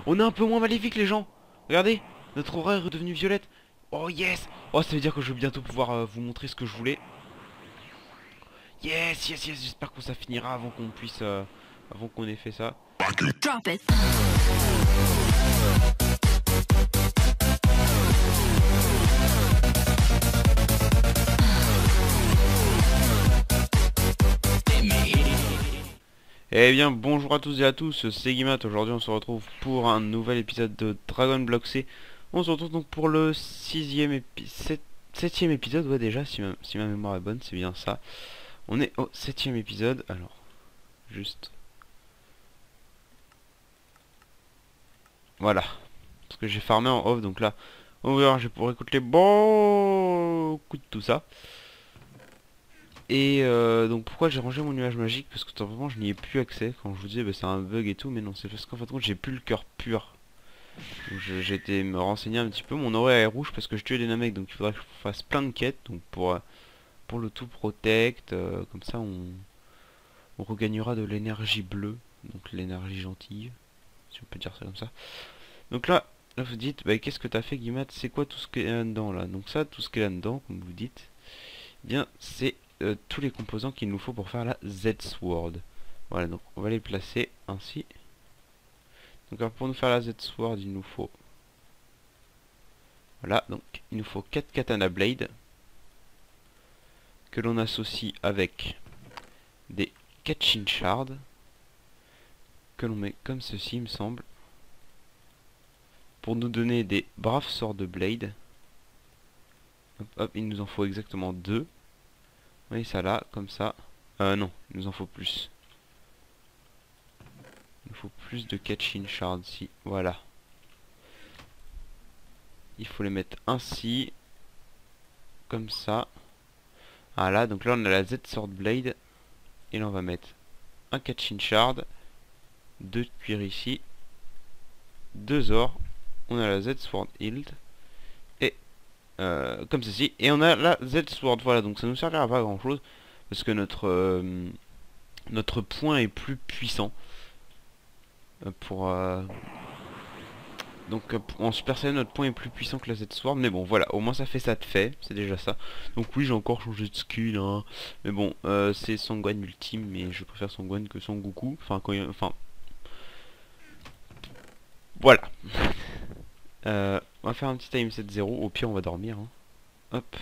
On est un peu moins maléfique les gens. Regardez, notre aura est redevenue violette. Oh yes. Oh, ça veut dire que je vais bientôt pouvoir vous montrer ce que je voulais. Yes, yes, yes. J'espère que ça finira avant qu'on puisse... avant qu'on ait fait ça. Drop it. Eh bien, bonjour à tous et à tous, c'est Guimat. Aujourd'hui, on se retrouve pour un nouvel épisode de Dragon Block C. On se retrouve donc pour le septième épisode, ouais déjà, si ma mémoire est bonne, c'est bien ça. On est au septième épisode, alors, juste... Voilà, parce que j'ai farmé en off, donc là, on verra, je vais pouvoir écouter beaucoup de tout ça. Et donc pourquoi j'ai rangé mon nuage magique? Parce que tout simplement je n'y ai plus accès. Quand je vous disais bah, c'est un bug et tout, mais non, c'est parce qu'en fait j'ai plus le cœur pur. J'ai été me renseigner un petit peu. Mon aura est rouge parce que je tuais des namecs, donc il faudra que je fasse plein de quêtes. Donc pour le tout protect, comme ça on regagnera de l'énergie bleue, donc l'énergie gentille, si on peut dire ça comme ça. Donc là vous dites bah, qu'est-ce que t'as fait Guimat? C'est quoi tout ce qui est là-dedans là? Donc ça, tout ce qui est là-dedans, comme vous dites, eh bien c'est tous les composants qu'il nous faut pour faire la Z-Sword. Voilà, donc on va les placer ainsi. Donc alors, pour nous faire la Z-Sword, il nous faut... Voilà, donc il nous faut 4 Katana Blade que l'on associe avec des Katchin Shards que l'on met comme ceci, il me semble, pour nous donner des Brave Sword Blade. Hop, hop, il nous en faut exactement 2. Vous voyez ça là, comme ça. Non, il nous en faut plus. Il nous faut plus de Katchin Shards ici, voilà. Il faut les mettre ainsi, comme ça. Voilà, donc là on a la Z Sword Blade. Et là on va mettre un Katchin Shard, 2 de cuir ici, 2 or. On a la Z Sword Hilt. Et comme ceci. Et on a la Z Sword. Voilà, donc ça nous servira pas à grand chose. Parce que notre point est plus puissant. Donc en Super Saiyan notre point est plus puissant que la Z-Sword. Mais bon voilà, au moins ça fait ça de fait. C'est déjà ça. Donc oui j'ai encore changé de skill hein. Mais bon c'est Sangwan ultime. Mais je préfère Sangwan que Sangoku. Enfin quand il y a... Enfin... Voilà. On va faire un petit time 7-0. Au pire on va dormir hein. Hop.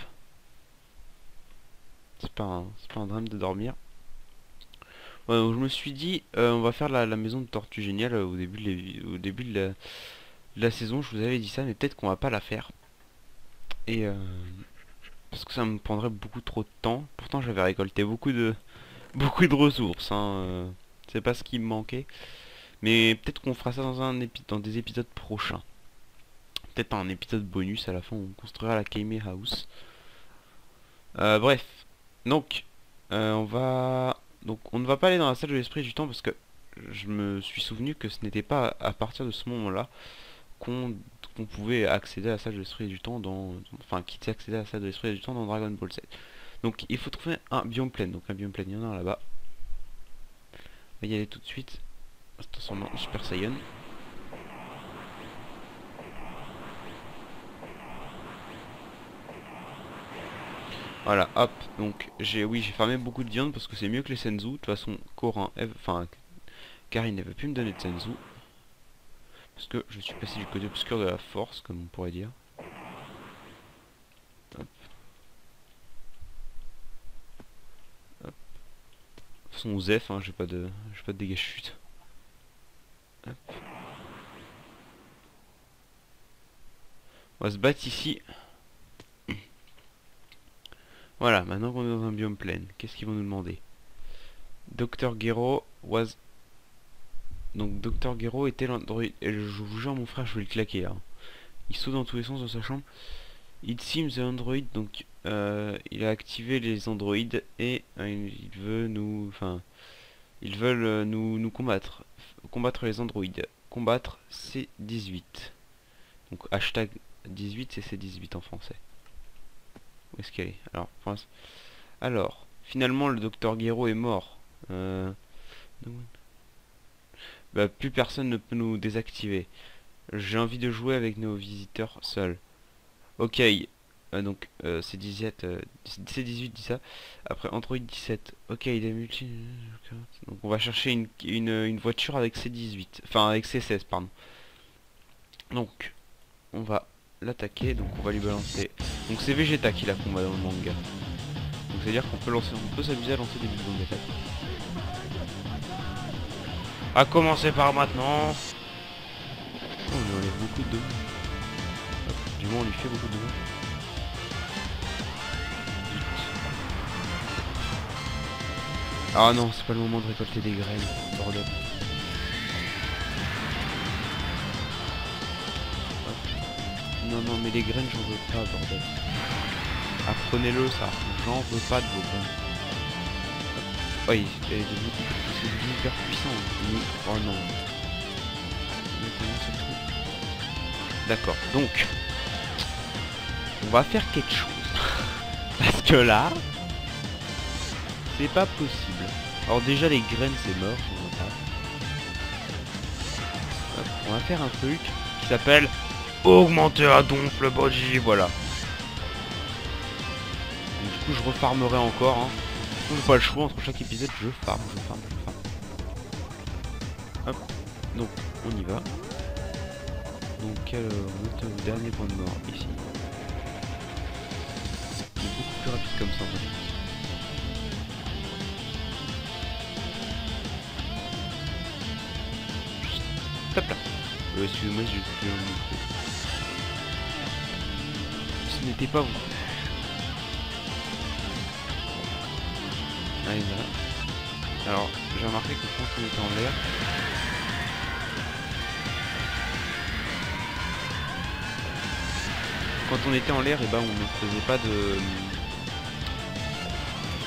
C'est pas un drame de dormir. Ouais, donc je me suis dit on va faire la maison de Tortue Géniale au début de la saison. Je vous avais dit ça mais peut-être qu'on va pas la faire. Et parce que ça me prendrait beaucoup trop de temps. Pourtant j'avais récolté beaucoup de ressources hein. C'est pas ce qui me manquait. Mais peut-être qu'on fera ça dans des épisodes prochains. Peut-être un épisode bonus à la fin où on construira la Kaime House. Bref. Donc on ne va pas aller dans la salle de l'esprit du temps parce que je me suis souvenu que ce n'était pas à partir de ce moment-là qu'on pouvait accéder à la salle de l'esprit du temps enfin quitter accéder à la salle de l'esprit du temps dans Dragon Ball Z. Donc il faut trouver un biome plein. Donc un biome plein, il y en a un là-bas. On va y aller tout de suite. Transformant en Super Saiyan. Voilà, hop, donc j'ai farmé beaucoup de viande parce que c'est mieux que les Senzu. De toute façon, Karin ne veut plus me donner de Senzu. Parce que je suis passé du côté obscur de la force, comme on pourrait dire. Hop. Hop. De toute façon, Zef, hein, j'ai pas de dégâts chute. Hop. On va se battre ici. Voilà, maintenant qu'on est dans un biome plein, qu'est-ce qu'ils vont nous demander? Dr. Gero was... Donc Dr. Gero était l'androïde... Et je vous jure mon frère, je vais le claquer là. Il saute dans tous les sens dans sa chambre. It seems the android, donc il a activé les androïdes et il veut nous... Enfin... Ils veulent nous combattre. Combattre les androïdes. Combattre C18. Donc hashtag 18 c'est C18 en français. Où est-ce qu'elle est? Alors, finalement le docteur Gero est mort. Bah, plus personne ne peut nous désactiver. J'ai envie de jouer avec nos visiteurs seuls. Ok. Donc C17, C18 dit ça. Après Android 17. Ok, il est multi. Donc on va chercher une voiture avec C18. Enfin avec C16 pardon. Donc on va l'attaquer. Donc on va lui balancer. Donc c'est Vegeta qui la combat dans le manga. Donc c'est à dire qu'on peut lancer, on peut s'amuser à lancer des bidons d'attaque. À commencer par maintenant. Oh, on lui enlève beaucoup de dommages. Du moins on lui fait beaucoup de dommages. Ah non, c'est pas le moment de récolter des graines, bordel. Non, non, mais les graines, j'en veux pas, bordel. Apprenez-le, ça. J'en veux pas de vos graines. Oui, elle est devenue hyper puissant. Oh non. D'accord, donc. On va faire quelque chose. Parce que là... c'est pas possible. Alors déjà, les graines, c'est mort. On va faire un truc qui s'appelle... augmenter à donf le body, voilà. Donc, du coup je refarmerai encore hein. J'ai pas le choix entre chaque épisode, je farme. Hop, donc on y va. Donc on est au dernier point de mort ici. C'est beaucoup plus rapide comme ça en fait. Hop là. Excusez-moi, j'ai coupé un micro. Ce n'était pas vous. Allez, voilà. Alors, j'ai remarqué que quand on était en l'air, et ben on ne faisait pas de...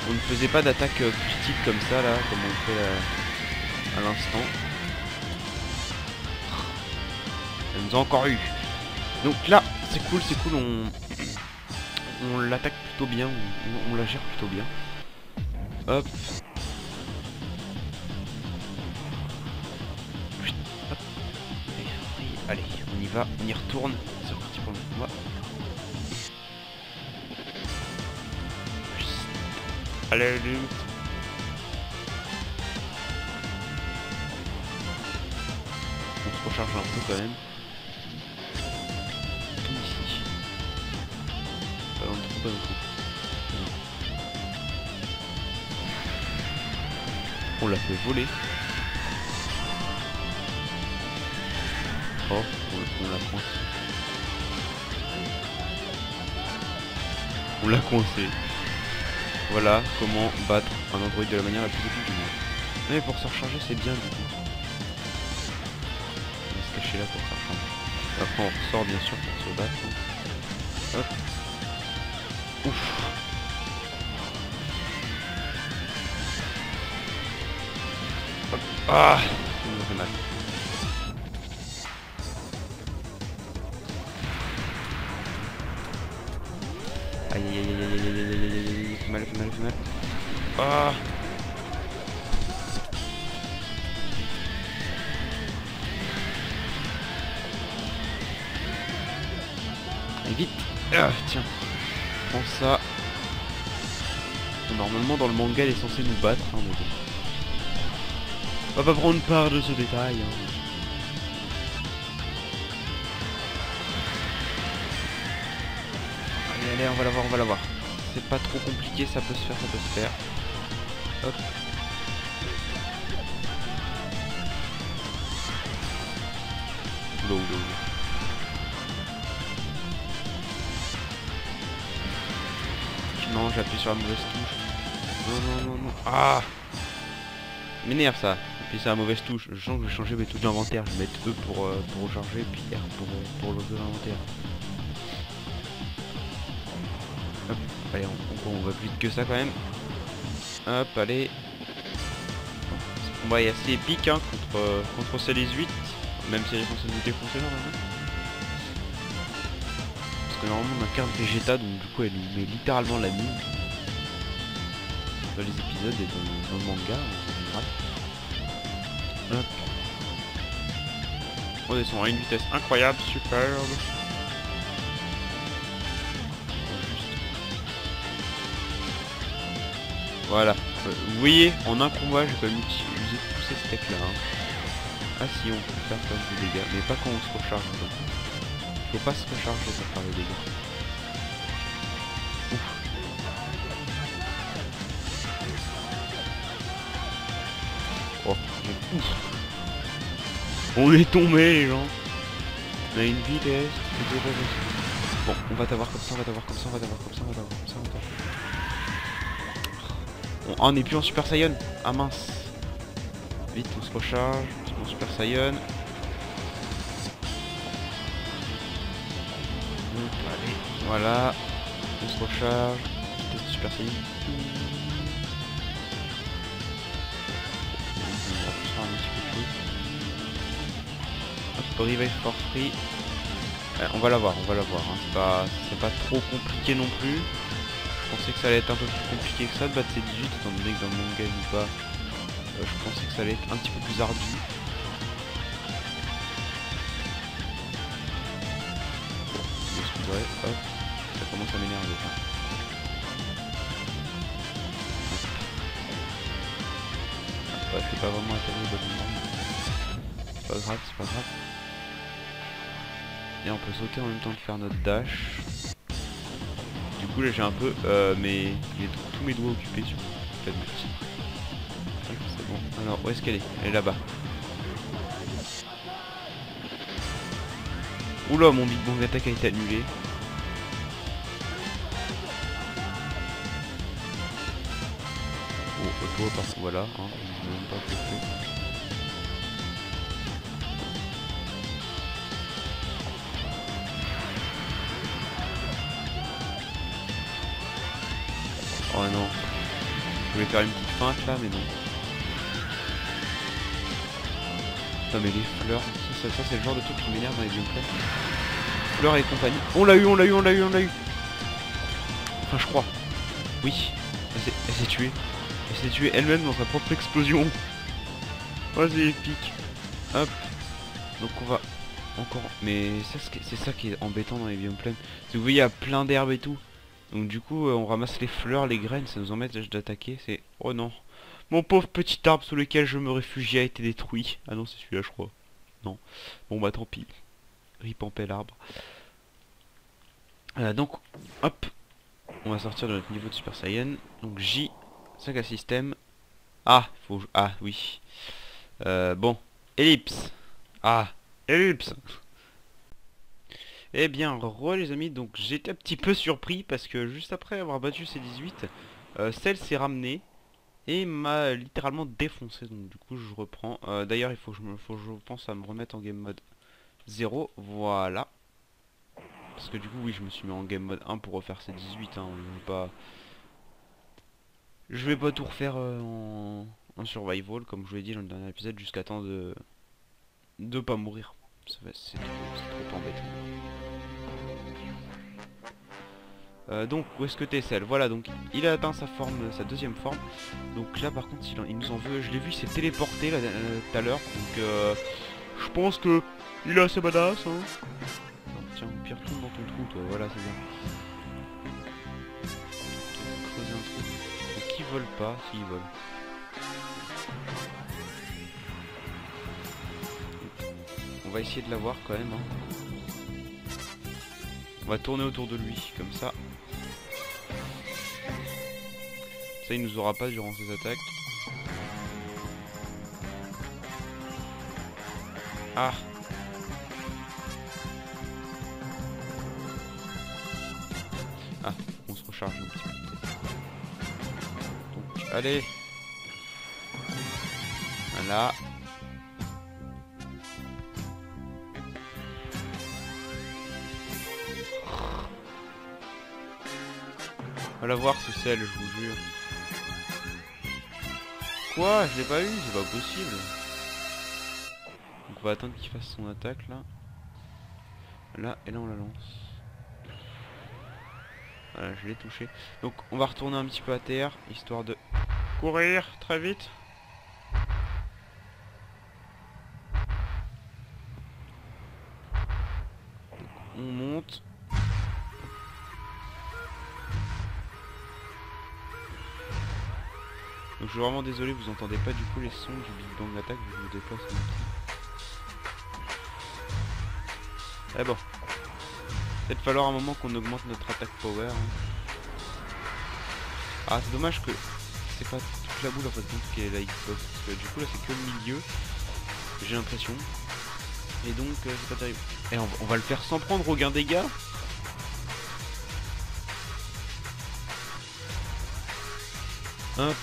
on ne faisait pas d'attaque critique comme ça là, comme on fait à l'instant. Elle nous a encore eu. Donc là, c'est cool, on l'attaque plutôt bien, on la gère plutôt bien. Hop. Hop. Allez, on y va, on y retourne. C'est reparti pour le combat. Allez, lutte. On se recharge un peu quand même. Ici. On ne trouve pas beaucoup. On l'a fait voler. Oh, on l'a coincé. On l'a coincé. Voilà comment battre un android de la manière la plus épique du monde. Mais pour se recharger c'est bien du coup. On va se cacher là pour se recharger. Après on ressort bien sûr pour se battre. Hop. Ouf. Hop. Ah, ça me fait mal. Aïe aïe aïe aïe aïe aïe aïe aïe aïe, fait mal. Ah. Allez vite. Ah, tiens. Prends ça. Normalement dans le manga elle est censée nous battre hein, mais bon. On va pas prendre part de ce détail hein. Allez, on va la voir. C'est pas trop compliqué, ça peut se faire. Hop. Oula. Non, j'appuie sur la mauvaise touche. Non. Ah, m'énerve ça. J'appuie sur la mauvaise touche. Je sens que je vais changer tout l'inventaire. Je vais mettre E pour recharger, puis R pour l'ouvrir l'inventaire. Hop, allez, on va plus vite que ça quand même. Hop, allez. Ce combat est assez épique hein, contre C18. Même si elle est censée nous défoncer normalement. Parce que normalement on incarne Vegeta, donc du coup elle nous met littéralement la mine. Dans les épisodes et dans le manga en général. Hop. On descend à une vitesse incroyable, superbe. Voilà. Vous voyez, en un combat, j'ai quand même utilisé tous ces steaks là. Hein. Ah si, on peut faire quand même des dégâts, mais pas quand on se recharge. Faut pas se recharger pour faire des dégâts. Ouf. Oh, ouf. On est tombé les gens. On a une vitesse. Bon, on va t'avoir comme ça, on va t'avoir comme ça, on va t'avoir comme ça, on va t'avoir comme ça, on va t'avoir. On n'est plus en Super Saiyan. Ah mince. Vite, on se recharge. En Super Saiyan. Allez, voilà. On se recharge. Test de Super Saiyan. On va faire un petit peu de choses. Hop, Revive for free. On va l'avoir, on va l'avoir. Hein. C'est pas trop compliqué non plus. Je pensais que ça allait être un peu plus compliqué que ça de battre ces 18, étant donné que dans mon game ou pas, je pensais que ça allait être un petit peu plus ardu. Excusez, hop, ça commence à m'énerver. Ouais, c'est pas vraiment atterri au bon moment. C'est pas grave, c'est pas grave. Et on peut sauter en même temps que faire notre dash. Du coup là j'ai un peu tous mes doigts occupés sur la multi. C'est bon. Alors où est-ce qu'elle est? Elle est là-bas. Oula, mon Big Bang d'attaque a été annulé. Oh, toi par contre voilà, hein, je ne sais même pas ce que je fais. Oh non. Je voulais faire une petite feinte là, mais non. Putain, mais les fleurs, ça c'est le genre de truc qui m'énerve dans les gameplays. Fleurs et compagnie. On l'a eu, on l'a eu, on l'a eu, on l'a eu. Enfin, je crois. Oui. Elle s'est tuée. Elle s'est tuée elle-même dans sa propre explosion. Oh, c'est épique. Hop. Donc on va encore... Mais c'est ça qui est embêtant dans les biomes plaines. Si vous voyez, il y a plein d'herbes et tout. Donc du coup, on ramasse les fleurs, les graines, ça nous embête d'attaquer. C'est... Oh non. Mon pauvre petit arbre sous lequel je me réfugie a été détruit. Ah non, c'est celui-là, je crois. Non. Bon bah tant pis. Rip en paix l'arbre. Donc, hop. On va sortir de notre niveau de Super Saiyan. Donc J, 5 à système. Ah, faut... Ah, oui. Bon. Ellipse. Ah, ellipse. Eh bien, re les amis, donc j'étais un petit peu surpris parce que juste après avoir battu ces 18, Cell s'est ramené et m'a littéralement défoncé. Donc du coup je reprends. D'ailleurs il faut que je pense à me remettre en game mode 0. Voilà. Parce que du coup oui je me suis mis en game mode 1 pour refaire ces 18. Hein. Je vais pas tout refaire en survival comme je vous l'ai dit dans le dernier épisode jusqu'à temps de pas mourir. C'est trop embêtant. Donc où est-ce que t'es Cell? Voilà, donc il a atteint sa forme, sa deuxième forme. Donc là par contre il nous en veut. Je l'ai vu, il s'est téléporté là tout à l'heure. Donc je pense que il est assez badass hein. Non, tiens, au pire tourne dans ton trou toi, voilà c'est bien. Creuser un trou. Donc il vole pas, s'il vole. On va essayer de l'avoir quand même hein. On va tourner autour de lui, comme ça. Ça il nous aura pas durant ses attaques. Ah. Ah, on se recharge un petit peu. Donc, allez. Voilà. On va la voir ce Cell, je vous jure. Quoi? Je l'ai pas eu, c'est pas possible. Donc on va attendre qu'il fasse son attaque là. Là, et là on la lance. Voilà, je l'ai touché. Donc on va retourner un petit peu à terre, histoire de courir très vite. on monte. Donc je suis vraiment désolé, vous entendez pas du coup les sons du Big Bang Attack, je me déplace un petit. Eh bon. Peut-être falloir un moment qu'on augmente notre attaque power. Hein. Ah c'est dommage que c'est pas toute la boule en fait qui est la Xbox. Parce que du coup là c'est que le milieu. J'ai l'impression. Et donc c'est pas terrible. Et on va le faire sans prendre aucun dégât. Hop.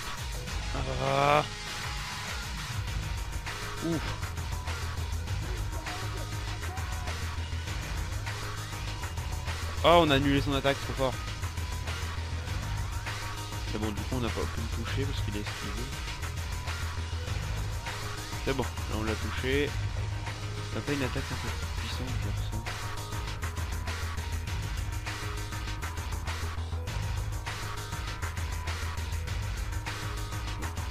Ah. Ouf. Oh, on a annulé son attaque, trop fort. C'est bon, du coup on n'a pas pu le toucher parce qu'il est esquivé. C'est bon, là on l'a touché. On n'a pas une attaque un peu plus puissante, genre ça.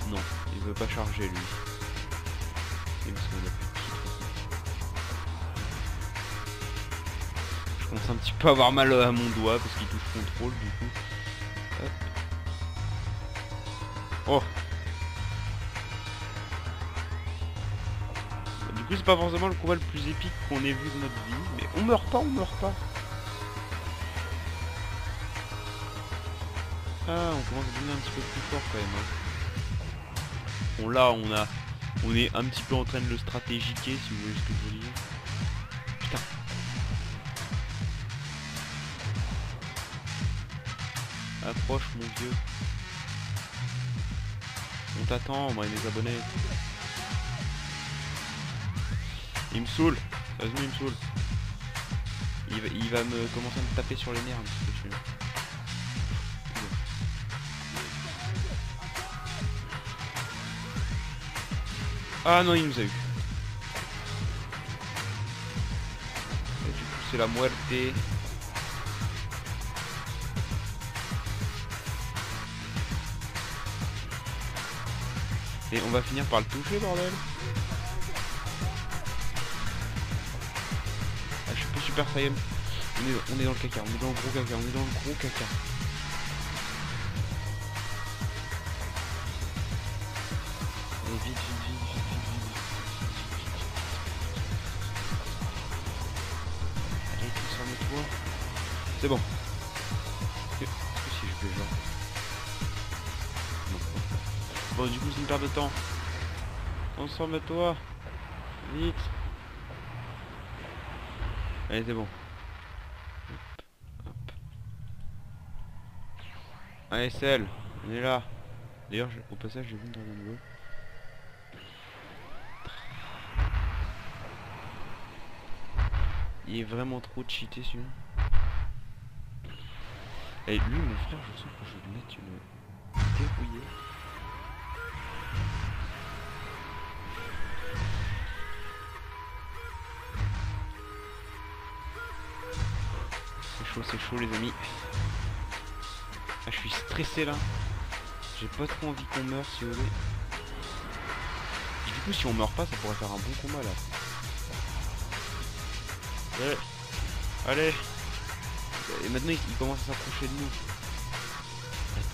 Non, il veut pas charger lui. Et parce qu'on a plus de kit. Je commence un petit peu à avoir mal à mon doigt parce qu'il touche contrôle du coup. Hop. Oh. Du coup c'est pas forcément le combat le plus épique qu'on ait vu de notre vie. Mais on meurt pas, on meurt pas. Ah, on commence à devenir un petit peu plus fort quand même. Hein. Bon là on est un petit peu en train de le stratégiquer si vous voyez ce que je veux dire. Putain. Approche mon vieux. On t'attend, moi et mes abonnés. Il me saoule. Sérieusement il me saoule. Il va me commencer à me taper sur les nerfs un petit peu. Ah non, il nous a eu. Et du coup, c'est la muerte. Et on va finir par le toucher, bordel. Ah, je suis pas super Saiyan. On est dans le caca, on est dans le gros caca, on est dans le gros caca. Allez, vite, vite, vite, vite, vite, vite. Allez, transforme-toi. C'est bon. Est-ce que si je peux genre... Non. Bon, du coup, c'est une perte de temps. Transforme-toi. Vite. Allez, c'est bon. Hop, hop. Allez, Cell, on est là. D'ailleurs, au passage, j'ai vu une Dragon Ball. Il est vraiment trop cheaté celui-là. Et lui, mon frère, je sens que je vais le mettre une dérouillée. C'est chaud les amis. Ah, je suis stressé là. J'ai pas trop envie qu'on meure si vous voulez. Du coup si on meurt pas ça pourrait faire un bon combat là. Allez. Allez. Et maintenant il commence à s'approcher de nous.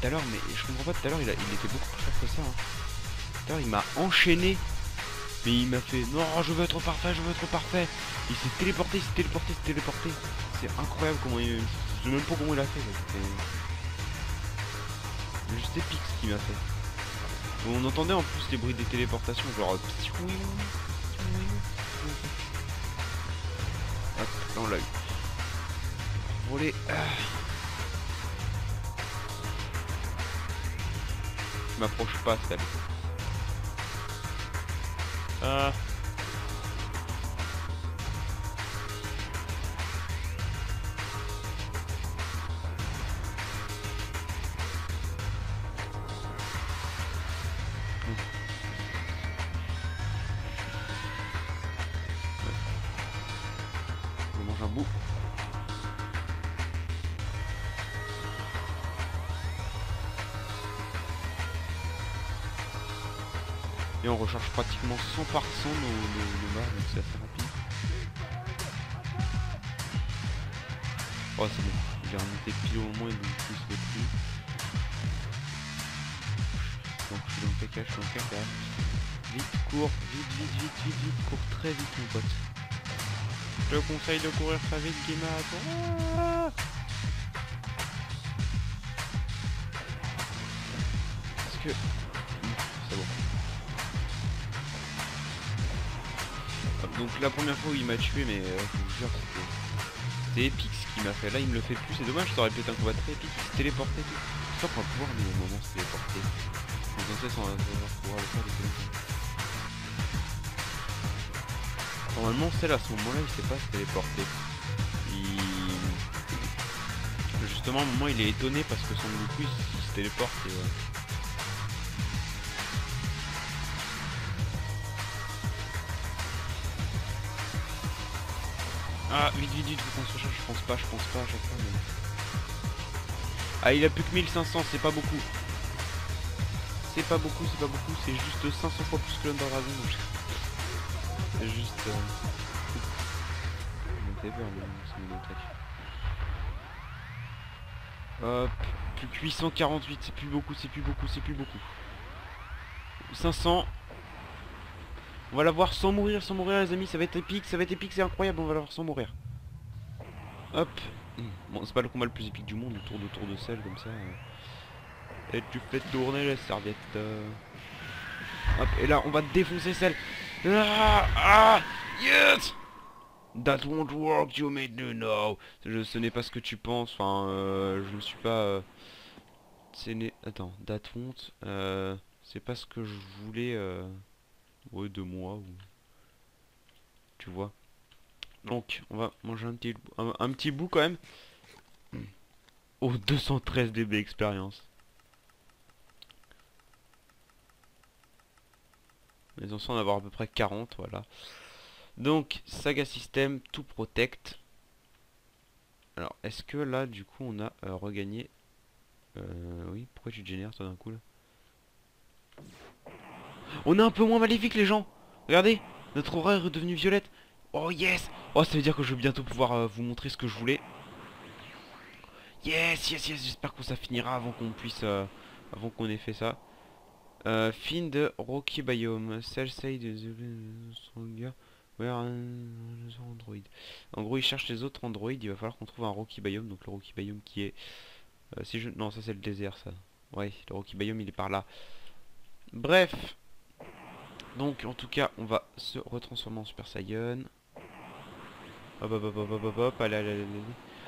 Tout à l'heure mais je comprends pas, tout à l'heure il était beaucoup plus fort que ça. Hein. Tout à l'heure il m'a enchaîné. Mais il m'a fait non je veux être parfait, je veux être parfait. Il s'est téléporté, il s'est téléporté, il s'est téléporté. C'est incroyable comment il... Je sais même pas comment il a fait. C'est juste épique ce qu'il m'a fait. On entendait en plus les bruits des téléportations, genre... Hop, là on l'a eu. Voler. Je m'approche pas, celle. Je mange un bout. Et on recharge pratiquement 100% nos barres, donc c'est assez rapide. Oh c'est bon, il est remonté pile au moment et donc il se fait plus. Donc je suis dans le caca, je suis dans le caca. Vite, cours, vite, cours très vite mon pote. Je te conseille de courir très vite, Guimard. Ah, parce que... C'est bon. Hop, donc la première fois où il m'a tué, mais je vous jure, c'était épique ce qu'il m'a fait. Là il me le fait plus, c'est dommage, ça aurait pu être un combat très épique, il se téléportait et tout. Je sais pas pouvoir, mais au moment se téléporter. Les ancêtres sont pouvoir le faire des téléports. Normalement celle à ce moment là il sait pas se téléporter. Justement à un moment il est étonné parce que son Goku il se téléporte et Ah vite, faut qu'on se recharge, je pense pas à chaque fois mais... Ah il a plus que 1500, c'est pas beaucoup. C'est pas beaucoup, c'est juste 500 fois plus que l'Under Dragon. C'est juste... Ça me fait peur mais c'est mon attaque. Hop, plus que 848, c'est plus beaucoup. 500. On va l'avoir sans mourir les amis, ça va être épique, c'est incroyable, on va l'avoir sans mourir. Hop. Bon, c'est pas le combat le plus épique du monde, le tour de sel comme ça. Et tu fais tourner les serviettes. Hop, et là on va défoncer celle. Yes. That won't work, you made me know. Ce n'est pas ce que tu penses, enfin, je me suis pas... Attends, that won't... c'est pas ce que je voulais... Ouais, de moi, ou... Tu vois. Donc, on va manger un petit bout quand même. Oh, 213 dB expérience. Mais on s'en avoir à peu près 40, voilà. Donc, Saga System, tout protect. Alors, est-ce que là, du coup, on a regagné... oui, pourquoi tu te génères, toi, d'un coup, là? On est un peu moins maléfique, les gens. Regardez, notre aura est redevenue violette. Oh, yes. Oh, ça veut dire que je vais bientôt pouvoir vous montrer ce que je voulais. Yes, j'espère que ça finira avant qu'on puisse... avant qu'on ait fait ça. Fin de Rocky Biome. Cell say de Stronger. Where Android. En gros, il cherche les autres Android. Il va falloir qu'on trouve un Rocky Biome. Donc le Rocky Biome qui est... si je... Non, ça c'est le désert, ça. Ouais, le Rocky Biome, il est par là. Bref. Donc, en tout cas, on va se retransformer en Super Saiyan. Hop, allez.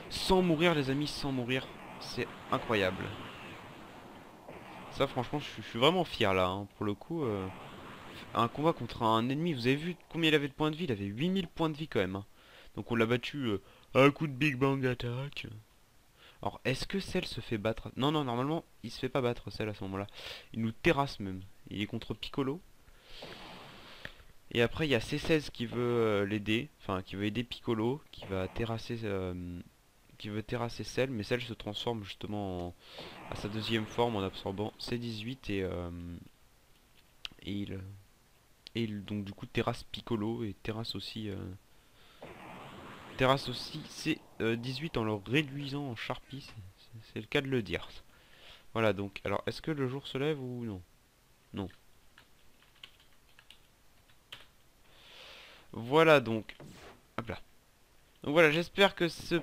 Sans mourir, les amis, sans mourir. C'est incroyable. Ça, franchement, je suis vraiment fier, là. Hein. Pour le coup, un combat contre un ennemi, vous avez vu combien il avait de points de vie? Il avait 8000 points de vie, quand même. Hein. Donc, on l'a battu à un coup de Big Bang Attack. Alors, est-ce que Cell se fait battre? Non, normalement, il se fait pas battre, Cell, à ce moment-là. Il nous terrasse, même. Il est contre Piccolo. Et après il y a C16 qui veut l'aider, enfin qui veut aider Piccolo, qui va terrasser Cell, mais Cell se transforme justement à sa deuxième forme en absorbant C18 et il donc du coup terrasse Piccolo et terrasse aussi C18 en le réduisant en Sharpie, c'est le cas de le dire. Voilà donc, alors est-ce que le jour se lève ou non? Non. Voilà donc. Hop là. Donc voilà, j'espère que ce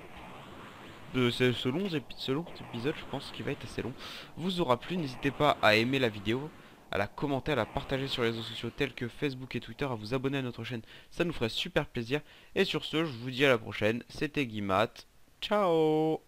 long épisode, je pense qu'il va être assez long, vous aura plu. N'hésitez pas à aimer la vidéo, à la commenter, à la partager sur les réseaux sociaux tels que Facebook et Twitter, à vous abonner à notre chaîne, ça nous ferait super plaisir. Et sur ce, je vous dis à la prochaine, c'était Guimard, ciao.